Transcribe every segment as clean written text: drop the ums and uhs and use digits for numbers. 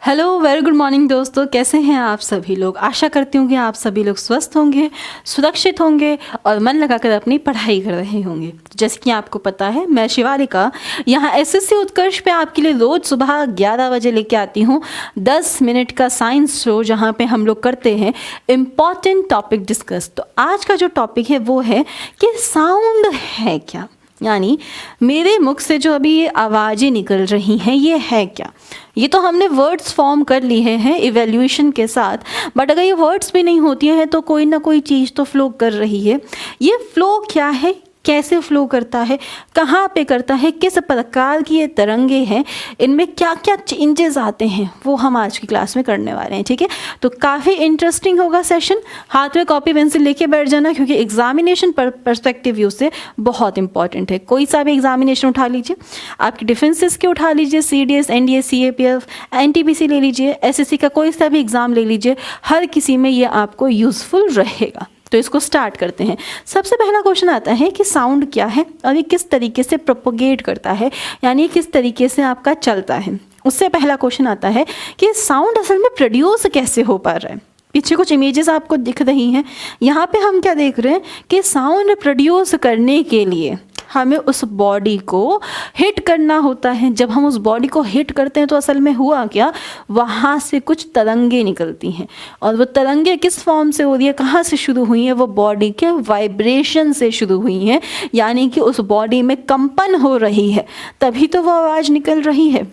Hello very good morning दोस्तों, कैसे हैं आप सभी लोग। आशा करती हूँ कि आप सभी लोग स्वस्थ होंगे, सुरक्षित होंगे और मन लगाकर अपनी पढ़ाई कर रहे होंगे। जैसे कि आपको पता है, मैं शिवालिका यहाँ एसएससी उत्कर्ष पे आपके लिए रोज़ सुबह 11 बजे लेके आती हूँ 10 मिनट का साइंस शो, जहाँ पे हम लोग करते हैं इम्पॉर्टेंट टॉपिक डिस्कस। तो आज का जो टॉपिक है वो है कि साउंड है क्या, यानी मेरे मुख से जो अभी ये आवाज़ें निकल रही हैं ये है क्या। ये तो हमने वर्ड्स फॉर्म कर लिए हैं इवैल्यूएशन के साथ, बट अगर ये वर्ड्स भी नहीं होती हैं तो कोई ना कोई चीज़ तो फ्लो कर रही है। ये फ्लो क्या है, कैसे फ्लो करता है, कहाँ पे करता है, किस प्रकार की ये तरंगे हैं, इनमें क्या क्या चेंजेस आते हैं, वो हम आज की क्लास में करने वाले हैं। ठीक है, तो काफ़ी इंटरेस्टिंग होगा सेशन। हाथ में कॉपी पेंसिल लेके बैठ जाना, क्योंकि एग्जामिनेशन पर्सपेक्टिव व्यू से बहुत इंपॉर्टेंट है। कोई सा भी एग्जामिनेशन उठा लीजिए, आपकी डिफेंसेस के उठा लीजिए, CDS, NDA, CAPF, NTPC ले लीजिए, SSC का कोई सा भी एग्ज़ाम ले लीजिए, हर किसी में ये आपको यूज़फुल रहेगा। तो इसको स्टार्ट करते हैं। सबसे पहला क्वेश्चन आता है कि साउंड क्या है और ये किस तरीके से प्रोपोगेट करता है, यानी किस तरीके से आपका चलता है। उससे पहला क्वेश्चन आता है कि साउंड असल में प्रोड्यूस कैसे हो पा रहा है। पीछे कुछ इमेजेस आपको दिख रही हैं, यहाँ पे हम क्या देख रहे हैं कि साउंड प्रोड्यूस करने के लिए हमें उस बॉडी को हिट करना होता है। जब हम उस बॉडी को हिट करते हैं तो असल में हुआ क्या, वहाँ से कुछ तरंगे निकलती हैं, और वो तरंगे किस फॉर्म से हो रही है, कहाँ से शुरू हुई हैं, वो बॉडी के वाइब्रेशन से शुरू हुई हैं, यानी कि उस बॉडी में कंपन हो रही है, तभी तो वो आवाज़ निकल रही है।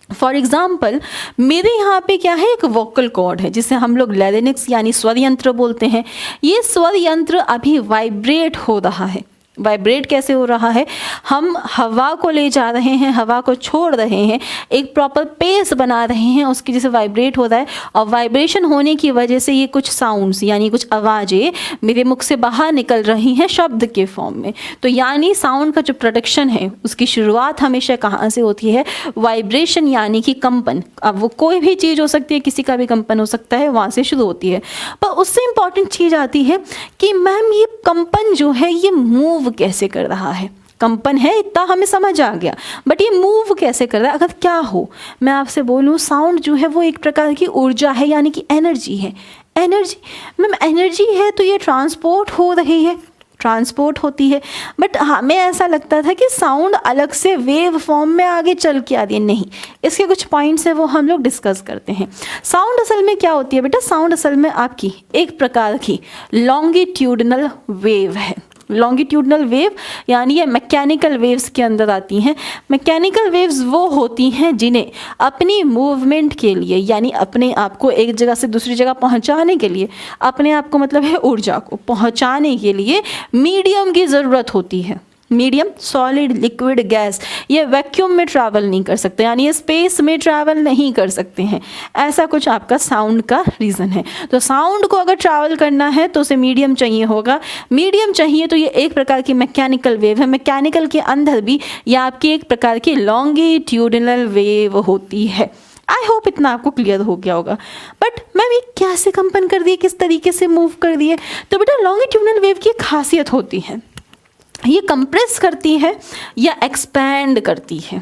फॉर एग्ज़ाम्पल, मेरे यहाँ पे क्या है, एक वोकल कॉर्ड है जिसे हम लोग लैरिंक्स यानी स्वर यंत्र बोलते हैं। ये स्वर यंत्र अभी वाइब्रेट हो रहा है। वाइब्रेट कैसे हो रहा है, हम हवा को ले जा रहे हैं, हवा को छोड़ रहे हैं, एक प्रॉपर पेस बना रहे हैं, उसकी जैसे वाइब्रेट हो रहा है, और वाइब्रेशन होने की वजह से ये कुछ साउंड्स यानी कुछ आवाज़ें मेरे मुख से बाहर निकल रही हैं शब्द के फॉर्म में। तो यानी साउंड का जो प्रोडक्शन है उसकी शुरुआत हमेशा कहाँ से होती है, वाइब्रेशन यानी कि कंपन। अब वो कोई भी चीज़ हो सकती है, किसी का भी कंपन हो सकता है, वहाँ से शुरू होती है। पर उससे इम्पॉर्टेंट चीज़ आती है कि मैम ये कंपन जो है ये मूव कैसे कर रहा है। कंपन है इतना हमें समझ आ गया, बट ये मूव कैसे कर रहा है। अगर क्या हो, मैं आपसे बोलूँ, साउंड जो है वो एक प्रकार की ऊर्जा है, यानी कि एनर्जी है। एनर्जी मैम, एनर्जी है तो ये ट्रांसपोर्ट हो रही है, ट्रांसपोर्ट होती है। बट हमें ऐसा लगता था कि साउंड अलग से वेव फॉर्म में आगे चल के आ रही है। नहीं, इसके कुछ पॉइंट्स हैं वो हम लोग डिस्कस करते हैं। साउंड असल में क्या होती है बेटा, साउंड असल में आपकी एक प्रकार की लॉन्गिट्यूडनल वेव है। लॉन्गिट्यूडनल वेव यानी ये मैकेनिकल वेव्स के अंदर आती हैं। मैकेनिकल वेव्स वो होती हैं जिन्हें अपनी मूवमेंट के लिए, यानी अपने आप को एक जगह से दूसरी जगह पहुंचाने के लिए, अपने आप को मतलब है ऊर्जा को पहुंचाने के लिए मीडियम की ज़रूरत होती है। मीडियम, सॉलिड, लिक्विड, गैस, ये वैक्यूम में ट्रैवल नहीं कर सकते, यानी ये स्पेस में ट्रैवल नहीं कर सकते हैं। ऐसा कुछ आपका साउंड का रीज़न है। तो साउंड को अगर ट्रैवल करना है तो उसे मीडियम चाहिए होगा। मीडियम चाहिए तो ये एक प्रकार की मैकेनिकल वेव है। मैकेनिकल के अंदर भी ये आपकी एक प्रकार की लॉन्गिट्यूडनल वेव होती है। आई होप इतना आपको क्लियर हो गया होगा। बट मैम ये कैसे कंपन कर दिए, किस तरीके से मूव कर दिए। तो बेटा लॉन्गिट्यूडनल वेव की एक खासियत होती है, ये कंप्रेस करती है या एक्सपैंड करती है।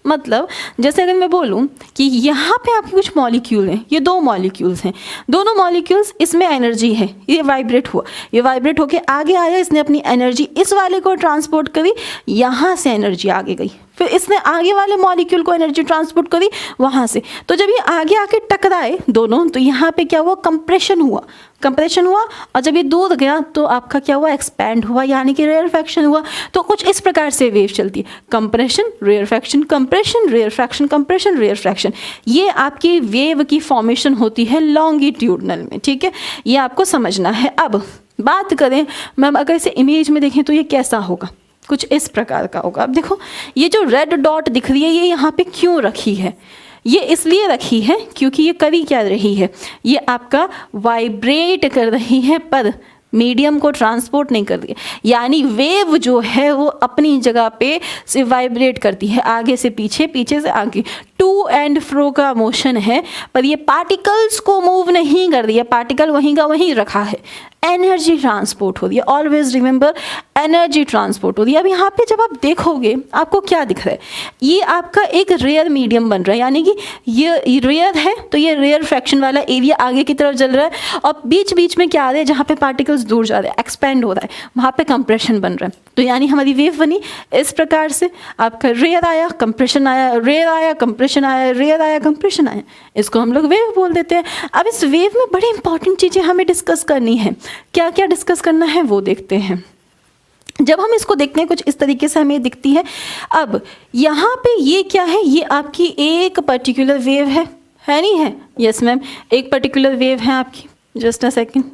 मतलब जैसे अगर मैं बोलूँ कि यहाँ पे आपके कुछ मॉलिक्यूल हैं, ये दो मॉलिक्यूल्स हैं, दोनों मॉलिक्यूल्स, इसमें एनर्जी है, ये वाइब्रेट हुआ, ये वाइब्रेट होके आगे आया, इसने अपनी एनर्जी इस वाले को ट्रांसपोर्ट करी, यहाँ से एनर्जी आगे गई, फिर इसने आगे वाले मॉलिक्यूल को एनर्जी ट्रांसपोर्ट करी वहाँ से। तो जब ये आगे आके टकराए दोनों, तो यहाँ पे क्या हुआ, कंप्रेशन हुआ, और जब ये दूर गया तो आपका क्या हुआ, एक्सपैंड हुआ, यानी कि रेयरफैक्शन हुआ। तो कुछ इस प्रकार से वेव चलती है, compression, rarefaction, compression, rarefaction, compression, rarefaction. ये आपकी वेव की फॉर्मेशन होती है लॉन्गिट्यूडनल में। ठीक है, ये आपको समझना है। अब बात करें मैम, अगर इसे इमेज में देखें तो ये कैसा होगा, कुछ इस प्रकार का होगा। अब देखो, ये जो रेड डॉट दिख रही है ये यहाँ पे क्यों रखी है, ये इसलिए रखी है क्योंकि ये करी क्या रही है, ये आपका वाइब्रेट कर रही है पर मीडियम को ट्रांसपोर्ट नहीं कर रही है। यानी वेव जो है वो अपनी जगह पे से वाइब्रेट करती है, आगे से पीछे, पीछे से आगे, टू एंड फ्रो का मोशन है, पर ये पार्टिकल्स को मूव नहीं कर रही है, पार्टिकल वहीं का वहीं रखा है। एनर्जी ट्रांसपोर्ट हो रही है। ऑलवेज रिमेंबर, एनर्जी ट्रांसपोर्ट हो रही है। अब यहाँ पे जब आप देखोगे आपको क्या दिख रहा है, ये आपका एक रेयर मीडियम बन रहा है, यानी कि ये रेयर है तो ये रेयर फ्रैक्शन वाला एरिया आगे की तरफ जल रहा है, और बीच बीच में क्या आ रहा है, जहाँ पे पार्टिकल्स दूर जा रहे हैं, एक्सपेंड हो रहा है, वहाँ पे कंप्रेशन बन रहा है। तो यानी हमारी वेव बनी इस प्रकार से, आपका रेयर आया, कंप्रेशन आया, रेयर आया, कंप्रेशन आया, रेयर आया, कंप्रेशन आया, इसको हम लोग वेव बोल देते हैं। अब इस वेव में बड़ी इंपॉर्टेंट चीज़ें हमें डिस्कस करनी है। क्या क्या डिस्कस करना है वो देखते हैं। जब हम इसको देखते हैं कुछ इस तरीके से हमें दिखती है। अब यहाँ पे ये क्या है, ये आपकी एक पर्टिकुलर वेव है नहीं है? यस मैम, एक पर्टिकुलर वेव है आपकी। जस्ट अ सेकेंड,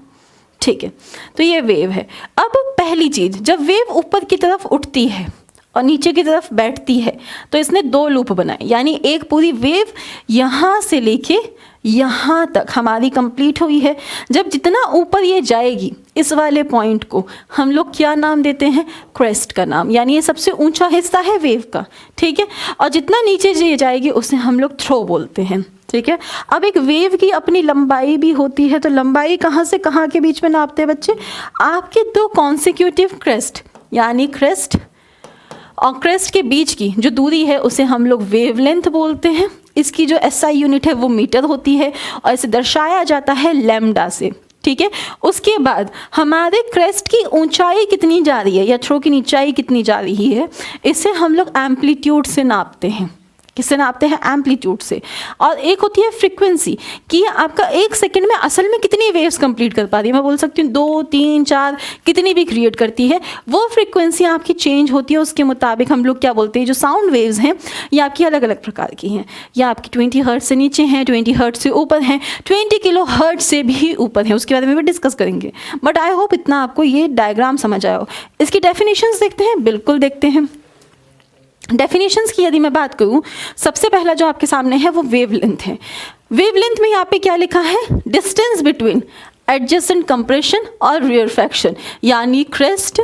ठीक है, तो ये वेव है। अब पहली चीज़, जब वेव ऊपर की तरफ उठती है और नीचे की तरफ बैठती है तो इसने दो लूप बनाए, यानी एक पूरी वेव यहाँ से लेके यहाँ तक हमारी कंप्लीट हुई है। जब जितना ऊपर ये जाएगी इस वाले पॉइंट को हम लोग क्या नाम देते हैं, क्रेस्ट का नाम, यानी ये सबसे ऊंचा हिस्सा है वेव का, ठीक है। और जितना नीचे ये जाएगी उसे हम लोग थ्रो बोलते हैं, ठीक है। अब एक वेव की अपनी लंबाई भी होती है, तो लंबाई कहाँ से कहाँ के बीच में नापते हैं बच्चे, आपके दो कॉन्सिक्यूटिव क्रेस्ट, यानी क्रेस्ट और क्रेस्ट के बीच की जो दूरी है उसे हम लोग वेवलेंथ बोलते हैं। इसकी जो एसआई यूनिट है वो मीटर होती है और इसे दर्शाया जाता है लैम्डा से, ठीक है। उसके बाद हमारे क्रेस्ट की ऊंचाई कितनी जा रही है या थ्रो की ऊंचाई कितनी जा रही है, इसे हम लोग एम्पलीट्यूड से नापते हैं। किससे नापते हैं, एम्पलीट्यूड से। और एक होती है फ्रीक्वेंसी, कि आपका एक सेकंड में असल में कितनी वेव्स कंप्लीट कर पा रही है। मैं बोल सकती हूँ 2, 3, 4 कितनी भी क्रिएट करती है, वो फ्रीक्वेंसी आपकी चेंज होती है। उसके मुताबिक हम लोग क्या बोलते हैं, जो साउंड वेव्स हैं ये आपकी अलग अलग प्रकार की हैं। या आपकी 20 हर्ट्ज से नीचे हैं, 20 हर्ट्ज से ऊपर हैं, 20 किलो हर्ट्ज से भी ऊपर हैं, उसके बारे में भी डिस्कस करेंगे। बट आई होप इतना आपको ये डायग्राम समझ आया हो। इसकी डेफिनेशंस देखते हैं, बिल्कुल देखते हैं। डेफिनेशंस की यदि मैं बात करूं, सबसे पहला जो आपके सामने है वो वेवलेंथ है। वेवलेंथ में यहाँ पे क्या लिखा है, डिस्टेंस बिटवीन एडजेसेंट कंप्रेशन और रियरफैक्शन, यानी क्रेस्ट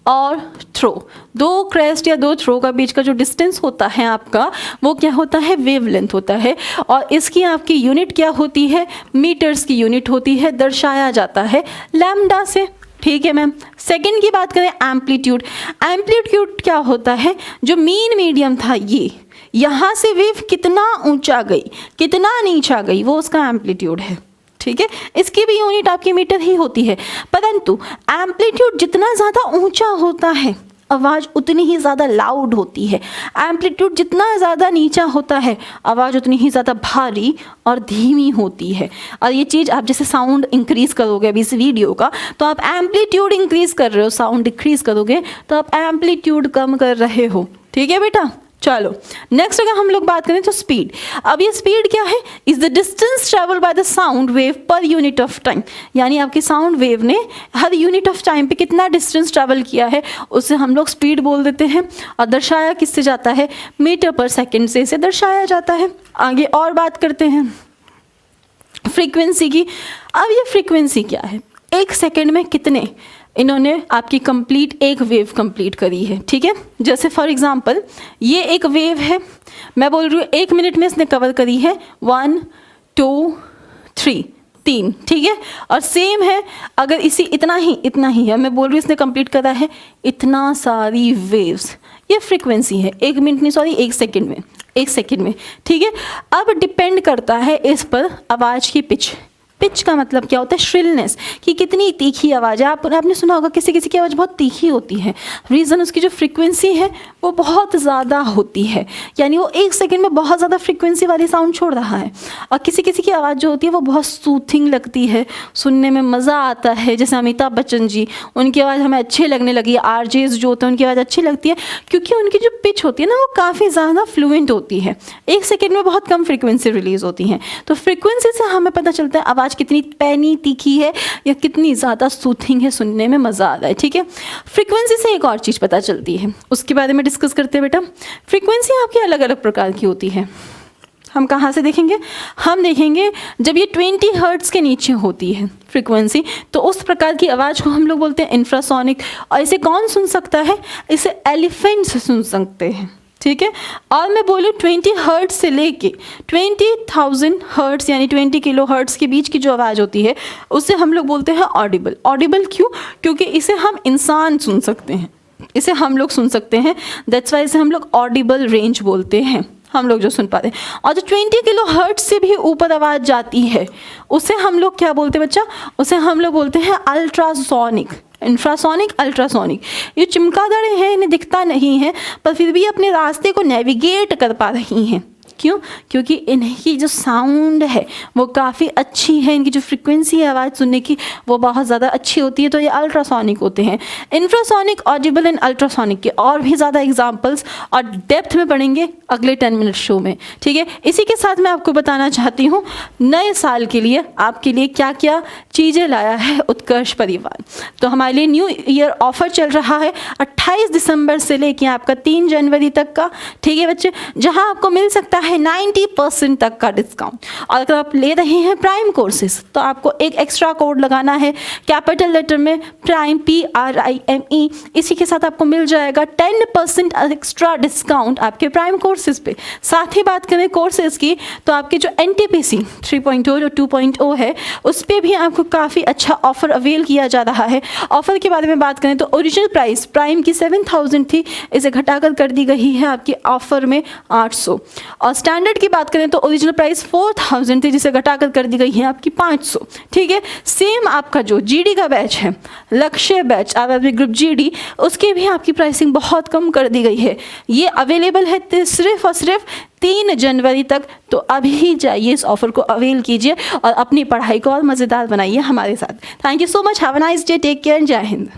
और थ्रो, दो क्रेस्ट या दो थ्रो का बीच का जो डिस्टेंस होता है आपका, वो क्या होता है, वेवलेंथ होता है। और इसकी आपकी यूनिट क्या होती है, मीटर्स की यूनिट होती है, दर्शाया जाता है लैम्डा से, ठीक है मैम। सेकंड की बात करें, एम्पलीट्यूड। एम्पलीट्यूड क्या होता है, जो मीन मीडियम था ये, यहाँ से वेव कितना ऊंचा गई कितना नीचा गई, वो उसका एम्पलीट्यूड है, ठीक है। इसकी भी यूनिट आपकी मीटर ही होती है, परंतु एम्पलीट्यूड जितना ज़्यादा ऊंचा होता है आवाज़ उतनी ही ज़्यादा लाउड होती है। एम्पलीट्यूड जितना ज़्यादा नीचा होता है आवाज़ उतनी ही ज़्यादा भारी और धीमी होती है। और ये चीज़ आप जैसे साउंड इंक्रीज़ करोगे अभी इस वीडियो का, तो आप एम्पलीट्यूड इंक्रीज़ कर रहे हो, साउंड डिक्रीज़ करोगे तो आप एम्पलीट्यूड कम कर रहे हो, ठीक है बेटा। चलो नेक्स्ट अगर हम लोग बात करें तो स्पीड। अब ये स्पीड क्या है, is the distance travel by the sound wave per unit of time, यानी आपकी साउंड वेव ने हर यूनिट ऑफ टाइम पे कितना डिस्टेंस ट्रेवल किया है उसे हम लोग स्पीड बोल देते हैं। और दर्शाया किससे जाता है, मीटर पर सेकेंड से इसे दर्शाया जाता है। आगे और बात करते हैं फ्रीक्वेंसी की। अब ये फ्रीक्वेंसी क्या है, एक सेकेंड में कितने इन्होंने आपकी कंप्लीट एक वेव कंप्लीट करी है, ठीक है। जैसे फॉर एग्जांपल ये एक वेव है, मैं बोल रही हूँ 1 मिनट में इसने कवर करी है 1 2 3 3, ठीक है। और सेम है अगर इसी इतना ही है, मैं बोल रही हूँ इसने कंप्लीट करा है इतना सारी वेव्स, ये फ्रीक्वेंसी है। 1 मिनट नहीं, सॉरी 1 सेकेंड में, 1 सेकेंड में, ठीक है। अब डिपेंड करता है इस पर आवाज़ की पिच। पिच का मतलब क्या होता है, श्रिलनेस, कि कितनी तीखी आवाज़ है। आपने सुना होगा किसी किसी की आवाज़ बहुत तीखी होती है, रीज़न उसकी जो फ्रीक्वेंसी है वो बहुत ज़्यादा होती है, यानी वो 1 सेकेंड में बहुत ज़्यादा फ्रीक्वेंसी वाली साउंड छोड़ रहा है। और किसी किसी की आवाज़ जो होती है वो बहुत सूथिंग लगती है, सुनने में मज़ा आता है। जैसे अमिताभ बच्चन जी, उनकी आवाज़ हमें अच्छी लगने लगी, आरजेस जो होते हैं उनकी आवाज़ अच्छी लगती है क्योंकि उनकी जो पिच होती है ना वो काफ़ी ज़्यादा फ्लुएंट होती है, 1 सेकेंड में बहुत कम फ्रीक्वेंसी रिलीज़ होती हैं। तो फ्रीक्वेंसी से हमें पता चलता है आवाज़ कितनी पैनी तीखी है या कितनी ज़्यादा सूथिंग है, सुनने में मज़ा आ रहा है, ठीक है। फ्रीक्वेंसी से एक और चीज़ पता चलती है, उसके बारे में डिस्कस करते हैं बेटा। फ्रीक्वेंसी आपकी अलग अलग प्रकार की होती है। हम कहाँ से देखेंगे, हम देखेंगे जब ये 20 हर्ट्ज के नीचे होती है फ्रीक्वेंसी, तो उस प्रकार की आवाज़ को हम लोग बोलते हैं इंफ्रासोनिक। और इसे कौन सुन सकता है, इसे एलिफेंट्स सुन सकते हैं, ठीक है। और मैं बोलूँ 20 हर्ट्ज से लेके 20,000 हर्ट्ज यानी 20 किलो हर्ट्ज के बीच की जो आवाज़ होती है उसे हम लोग बोलते हैं ऑडिबल। ऑडिबल क्यों? क्योंकि इसे हम इंसान सुन सकते हैं, इसे हम लोग सुन सकते हैं, दैट्स वाई इसे हम लोग ऑडिबल रेंज बोलते हैं, हम लोग जो सुन पाते हैं। और जो 20 किलो हर्ट्ज से भी ऊपर आवाज़ जाती है उसे हम लोग क्या बोलते हैं बच्चा? उसे हम लोग बोलते हैं अल्ट्रासोनिक, इंफ्रासोनिक, अल्ट्रासोनिक। ये चमगादड़ें हैं, इन्हें दिखता नहीं है पर फिर भी अपने रास्ते को नेविगेट कर पा रही हैं। क्यों? क्योंकि इनकी जो साउंड है वो काफ़ी अच्छी है, इनकी जो फ्रिक्वेंसी है आवाज़ सुनने की वो बहुत ज़्यादा अच्छी होती है, तो ये अल्ट्रासोनिक होते हैं। इंफ्रासोनिक, ऑडिबल एंड अल्ट्रासोनिक के और भी ज़्यादा एग्जांपल्स और डेप्थ में पढ़ेंगे अगले 10 मिनट शो में, ठीक है। इसी के साथ मैं आपको बताना चाहती हूँ नए साल के लिए आपके लिए क्या क्या चीज़ें लाया है उत्कर्ष परिवार। तो हमारे लिए न्यू ईयर ऑफर चल रहा है 28 दिसंबर से लेके आपका 3 जनवरी तक का, ठीक है बच्चे, जहाँ आपको मिल सकता है 90% तक का डिस्काउंट। और अगर आप ले रहे हैं प्राइम कोर्सेज तो आपको एक एक्स्ट्रा कोड लगाना है कैपिटल लेटर में प्राइम, PRIME। इसी के साथ आपको मिल जाएगा 10% एक्स्ट्रा डिस्काउंट आपके प्राइम कोर्सेज पे। साथ ही बात करें कोर्सेज की तो आपके जो NTPC 3.0 जो 2.0 है उस पर भी आपको काफ़ी अच्छा ऑफर अवेल किया जा रहा है। ऑफर के बारे में बात करें तो ओरिजिनल प्राइस प्राइम की 7,000 थी, इसे घटाकर कर दी गई है आपकी ऑफर में 800। और स्टैंडर्ड की बात करें तो ओरिजिनल प्राइस 4,000 थी, जिसे घटाकर कर दी गई है आपकी 500, ठीक है। सेम आपका जो GD का बैच है, लक्ष्य बैच RRB ग्रुप GD, उसकी भी आपकी प्राइसिंग बहुत कम कर दी गई है। ये अवेलेबल है सिर्फ और सिर्फ 3 जनवरी तक, तो अभी जाइए इस ऑफर को अवेल कीजिए और अपनी पढ़ाई को और मज़ेदार बनाइए हमारे साथ। Thank you so much, have a nice day, take care, जय हिंद।